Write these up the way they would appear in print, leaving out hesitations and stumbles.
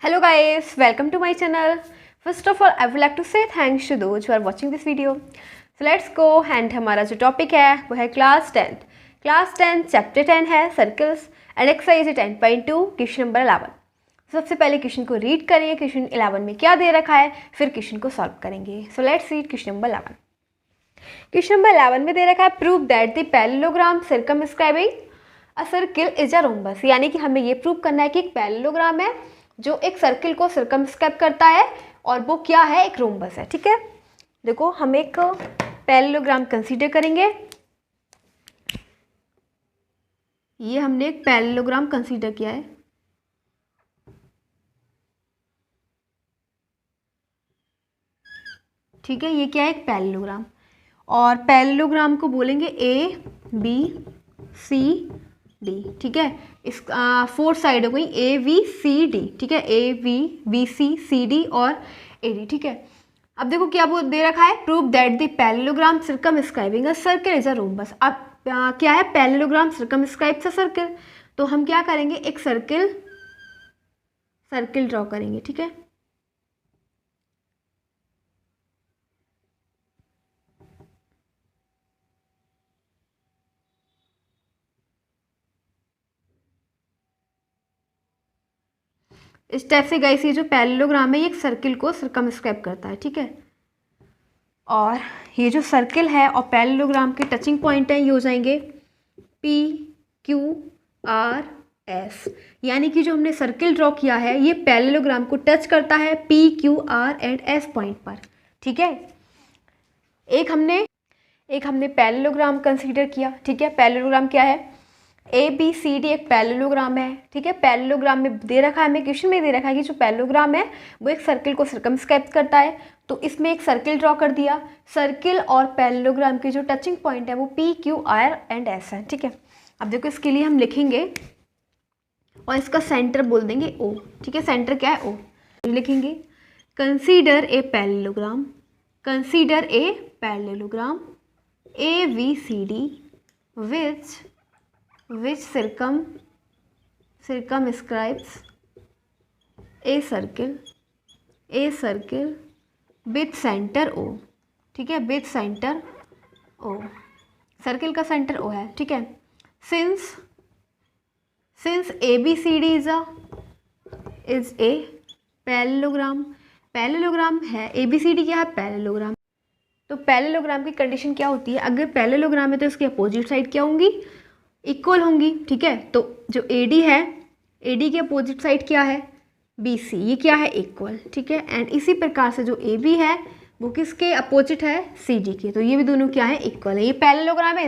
Hello guys, welcome to my channel. First of all, I would like to say thanks to those who are watching this video. So let's go and हमारा जो topic है वो है class 10 chapter 10 है circles and exercise 10.2 question number 11. सबसे पहले question को read करेंगे, क्वेश्चन 11 में क्या दे रखा है, फिर क्वेश्चन को सॉल्व करेंगे. So let's read question number 11. Question number 11 में दे रखा है prove that the parallelogram circumscribing a circle is a rhombus. यानी कि हमें ये प्रूव करना है कि एक पैरेललोग्राम है जो एक सर्किल को सर्कमस्क्राइब करता है और वो क्या है, एक रोम्बस है. ठीक है, देखो हम एक पैरेललोग्राम कंसीडर करेंगे. ये हमने एक पैरेललोग्राम कंसीडर किया है. ठीक है, ये क्या है, एक पैरेललोग्राम. और पैरेललोग्राम को बोलेंगे ए बी सी डी. ठीक है, इस 4 साइड हो गई ए वी सी डी. ठीक है, A B B C D और ए डी. ठीक है, अब देखो क्या वो दे रखा है, prove that the parallelogram circumscribing a circle is a rhombus. अब क्या है, पैरेललोग्राम सर्कमस्क्राइब्स अ सर्किल. तो हम क्या करेंगे, एक सर्किल ड्रॉ करेंगे. ठीक है, इस टाइप से गाइस ये जो पैरेललोग्राम है ये एक सर्किल को सर्कमस्क्राइब करता है. ठीक है, और ये जो सर्किल है और पैरेललोग्राम के टचिंग पॉइंट हैं ये हो जाएंगे पी क्यू आर एस. यानी कि जो हमने सर्किल ड्रॉ किया है ये पैरेललोग्राम को टच करता है P Q R and S point पर. ठीक है, एक हमने पैरेललोग्राम कंसीडर किया. ठीक है, पैरेललोग्राम क्या है, ए बी सी डी एक पैरेललोग्राम है. ठीक है, पैरेललोग्राम में दे रखा है, हमें क्वेश्चन में दे रखा है कि जो पैरेललोग्राम है वो एक सर्किल को सर्कमस्क्राइब करता है. तो इसमें एक सर्किल ड्रॉ कर दिया. सर्किल और पैरेललोग्राम के जो टचिंग पॉइंट है वो P Q R and S है. ठीक है, अब देखो इसके लिए हम लिखेंगे और इसका सेंटर बोल देंगे ओ. ठीक है, सेंटर क्या है, ओ. लिखेंगे consider a parallelogram A B C D which circumscribes a circle with center O. ठीक है, with center O, सर्किल का सेंटर O है. ठीक है, since ABCD is a parallelogram है. ABCD क्या है, पैरेललोग्राम. तो पैरेललोग्राम की कंडीशन क्या होती है, अगर पैरेललोग्राम है तो इसकी अपोजिट साइड क्या होंगी, इक्वल होंगी. ठीक है, तो जो AD है, AD के अपोजिट साइड क्या है, BC, ये क्या है, इक्वल. ठीक है, एंड इसी प्रकार से जो AB है वो किसके अपोजिट है, CD के. तो ये भी दोनों क्या है, इक्वल है. ये पैरेललोग्राम है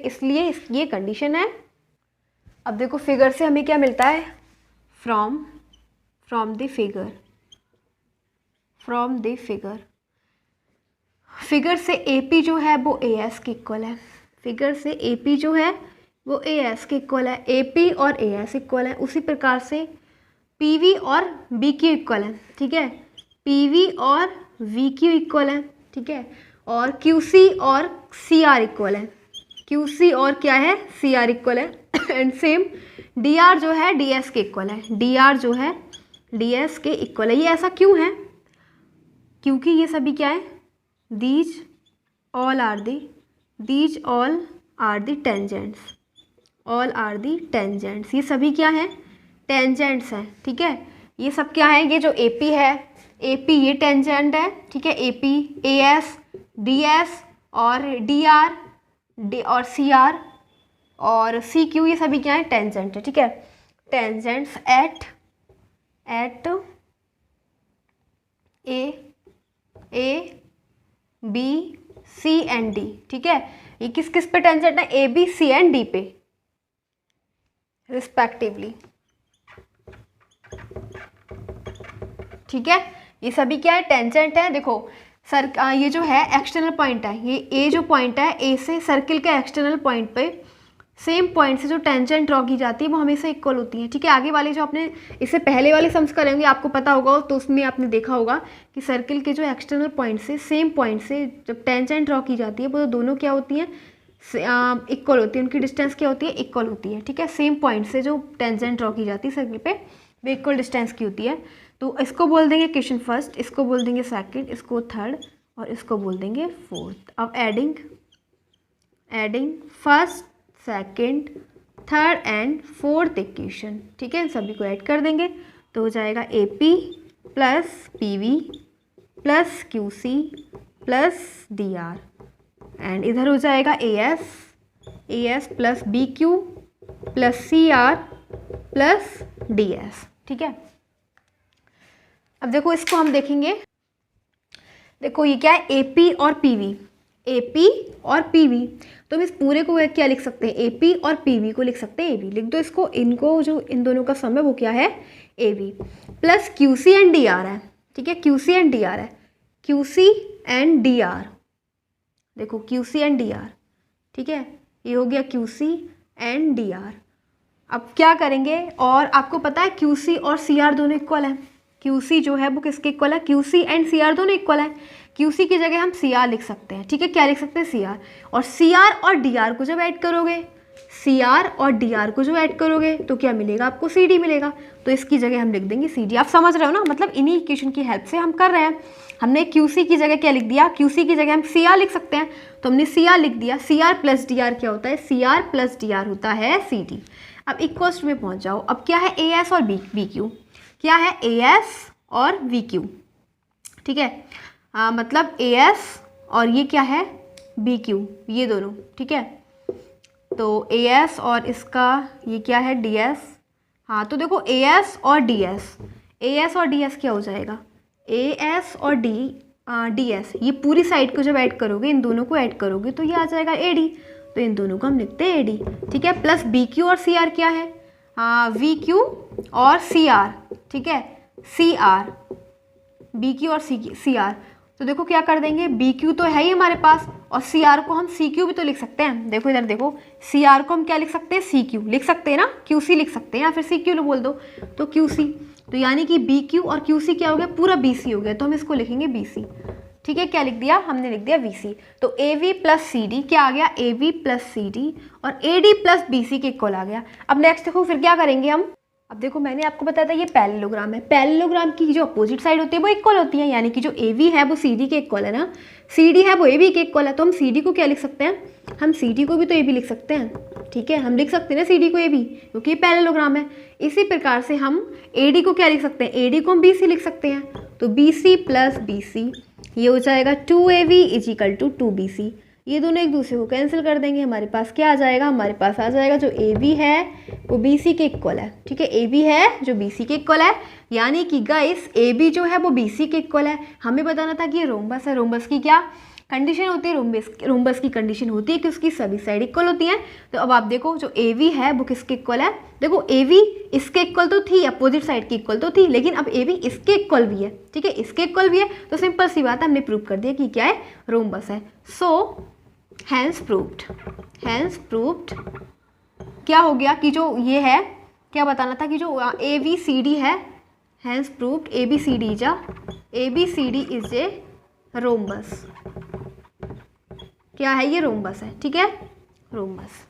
इसलिए ये कंडीशन है. अब देखो फिगर से हमें क्या मिलता है, फ्रॉम द फिगर से AP जो है वो AS के इक्वल है. फिगर से AP जो है वो AS के इक्वल है. AP और AS इक्वल है. उसी प्रकार से PV और BQ इक्वल है. ठीक है, PV और VQ इक्वल है. ठीक है, और QC और CR इक्वल है. QC और क्या है, CR इक्वल है. एंड सेम DR जो है DS के इक्वल है. DR जो है DS के इक्वल है. ये ऐसा क्यों है, क्योंकि ये सभी क्या है, these all are the tangents. ये सभी क्या हैं, टेंजेंट्स हैं. ठीक है, ये सब क्या है, ये जो AP है, AP ये टेंजेंट है. ठीक है, AP AS DS और DR और CR और CQ ये सभी क्या है, टेंजेंट है. ठीक है, tangents at A B C and D. ठीक है, ये किस किस पे टेंजेंट है, A B C and D पे रिस्पेक्टिवली. ठीक है, ये सभी क्या है, टेंजेंट है. देखो ये जो है एक्सटर्नल पॉइंट है, ये A जो पॉइंट है, A से सर्किल के एक्सटर्नल पॉइंट पे सेम पॉइंट से जो टेंजेंट ड्रॉ की जाती है वो हमेशा इक्वल होती है. ठीक है, आगे वाले जो आपने इससे पहले वाले सम्स करेंगे आपको पता होगा, तो उसमें आपने देखा होगा कि सर्किल के जो एक्सटर्नल पॉइंट से सेम पॉइंट से जब टेंजेंट ड्रॉ की जाती है वो दोनों क्या होती हैं, इक्वल होती है. उनकी डिस्टेंस क्या होती है, इक्वल होती है. ठीक है, सेम पॉइंट से जो टेंजेंट ड्रॉ की जाती है सर्किल पे वो इक्वल डिस्टेंस की होती है। तो इसको बोल देंगे इक्वेशन फर्स्ट, इसको बोल देंगे सेकंड, इसको थर्ड और इसको बोल देंगे फोर्थ। अब adding first, second, third and fourth equation, ठीक है, इन सभी को ऐड कर देंगे तो हो जाएगा AP plus PV plus QC plus DR and इधर हो जाएगा AS plus BQ plus CR plus DS, ठीक है। अब देखो इसको हम देखेंगे, देखो ये क्या है AP और PV, AP और PV, तो हम इस पूरे को क्या लिख सकते हैं, AP और PV को लिख सकते हैं AB, लिख दो इसको, इनको जो इन दोनों का सम है वो क्या है AB plus QC and DR है, ठीक है, QC एंड DR है, QC एंड DR, देखो QC एंड DR, ठीक है, ये हो गया QC एंड DR। अब क्या करेंगे, और आपको पता है QC और CR दोनों इक्वल है, QC जो है वो किसके इक्वल है, QC एंड CR दोनों इक्वल है, QC की जगह हम CR लिख सकते हैं, ठीक है, क्या लिख सकते हैं CR, और CR और DR को जब ऐड करोगे, CR और DR को जो ऐड करोगे तो क्या मिलेगा आपको, CD मिलेगा, तो इसकी जगह हम लिख देंगे CD। आप समझ रहे हो ना, मतलब इन्हीं इक्वेशन की हेल्प से हम कर रहे हैं। हमने QC की जगह क्या लिख दिया, QC की जगह हम CR लिख सकते हैं, तो हमने CR लिख दिया, CR प्लस DR क्या होता है, CR प्लस DR होता है CD। अब इक्वल्स में पहुंच जाओ, अब क्या है AS और BQ, क्या है AS और BQ, ठीक है, मतलब AS और ये क्या है BQ, ये दोनों, ठीक है, तो AS और इसका ये क्या है DS, हाँ तो देखो AS और DS क्या हो जाएगा, AS और DS, ये पूरी साइड को जब ऐड करोगे, इन दोनों को ऐड करोगे तो ये आ जाएगा AD, तो इन दोनों को हम लिखते हैं AD, ठीक है, प्लस BQ और CR क्या है, VQ और CR, ठीक है, CR, BQ और CR, तो देखो क्या कर देंगे, BQ तो है ही हमारे पास और CR को हम CQ भी तो लिख सकते हैं, देखो इधर देखो, CR को हम क्या लिख सकते हैं, CQ लिख सकते हैं ना, QC लिख सकते हैं या फिर CQ बोल दो, तो QC, तो यानी कि BQ और QC क्या हो गया, पूरा BC हो गया, तो हम इसको लिखेंगे BC, ठीक है, क्या लिख दिया हमने, लिख दिया BC। तो AV प्लस CD क्या आ गया, AV प्लस CD और AD प्लस BC के इक्वल आ गया। अब नेक्स्ट देखो फिर क्या करेंगे हम, अब देखो मैंने आपको बताया था ये पैरेललोग्राम है, पैरेललोग्राम की जो अपोजिट साइड होती है वो इक्वल होती है, यानी कि जो AV है वो CD के इक्वल है ना, CD है वो AV के इक्वल है, तो हम CD को क्या लिख सकते हैं, हम CD को भी तो AB लिख सकते हैं, ठीक है, हम लिख सकते हैं ना CD को AB, क्योंकि ये पैरेललोग्राम है। इसी प्रकार से हम AD को क्या लिख सकते हैं, AD को हम BC लिख सकते हैं, तो BC प्लस BC ये हो जाएगा 2AV is equal to 2BC, ये दोनों एक दूसरे को कैंसिल कर देंगे, हमारे पास क्या आ जाएगा, हमारे पास आ जाएगा जो AV है वो BC के इक्वल है, ठीक है, AV है जो BC के इक्वल है, यानी कि गाइस AB जो है वो BC के इक्वल है। हमें बताना था कि ये रोम्बस है, रोम्बस की क्या कंडीशन होती है, रोम्बस की कंडीशन होती है कि उसकी सभी साइड इक्वल होती हैं। तो अब आप देखो जो AV है वो किसके इक्वल है, देखो AV इसके इक्वल तो थी, अपोजिट साइड की इक्वल तो थी, लेकिन अब AV इसके इक्वल भी है, ठीक है, इसके इक्वल भी है, तो सिंपल सी बात है, हमने प्रूव कर दिया कि क्या है, रोम्बस है। सो हैंस प्रूव्ड क्या हो गया कि जो ये है, क्या बताना था कि जो ABCD है, hence proved ABCD is a rhombus, क्या है ये रोम्बस है, ठीक है, रोम्बस।